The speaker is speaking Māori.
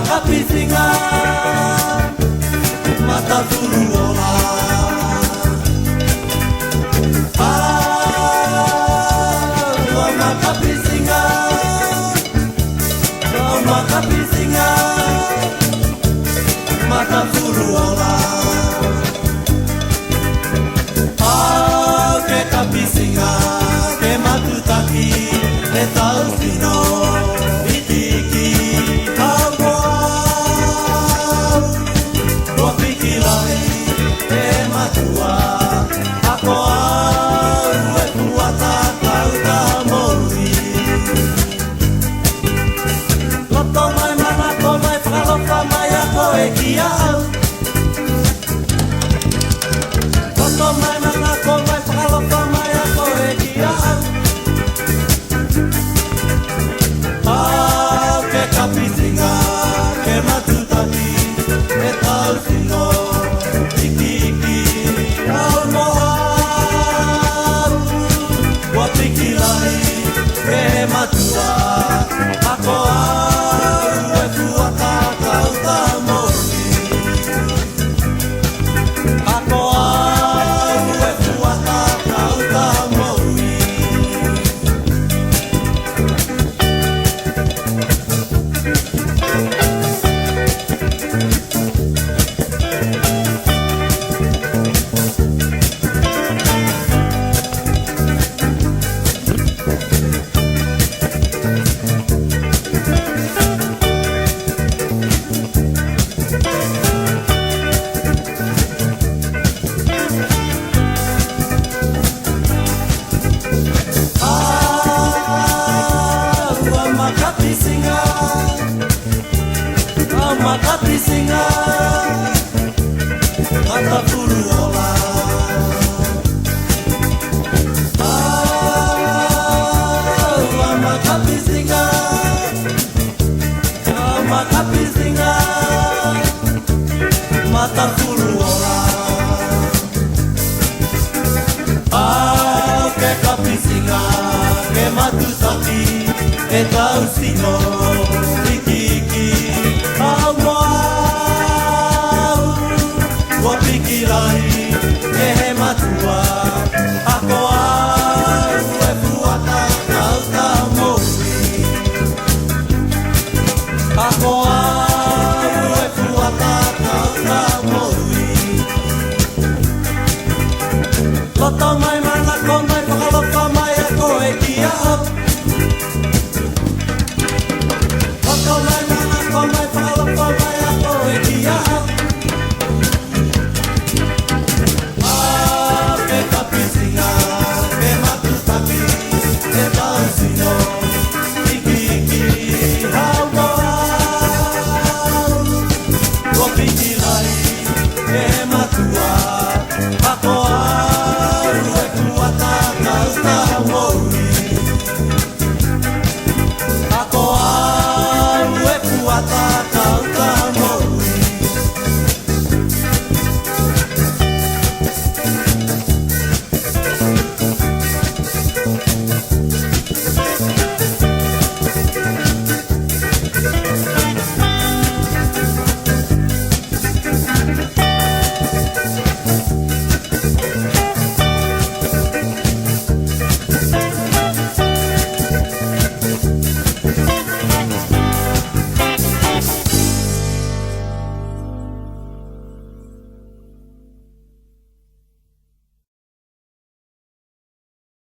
makapisinga matafuruola makapisinga makapisinga matafuruola ke kapisinga ke matutaki e tausino itiki kawa tua pikilai e matua ako au e kuata kauta mori loto mai mana ko mai whakaloka mai ako e kia au loto mai mana ko mai whakaloka mai ako e kia au ke kapisinga ke matutaki e tausino ikiki au moa ua pikilai ke matua ako au e kuata kauta mori ako au e kuata kauta mori makapisinga matafuruola makapisinga makapisinga matafuruola ke kapisinga ke matutaki e tausino ikiki au moa ua pikilai ke he matua ako au e puata kauta mori ako au e puata kauta mori loto mai mana ko mai whakaloka mai ako e kia au loto mai mana ko mai whakaloka mai ako e kia au ke kapisinga ke matutaki e tausino ikiki au moa ua pikilai ke matua ako au e kuata kauta mori ako au e kuata kauta mori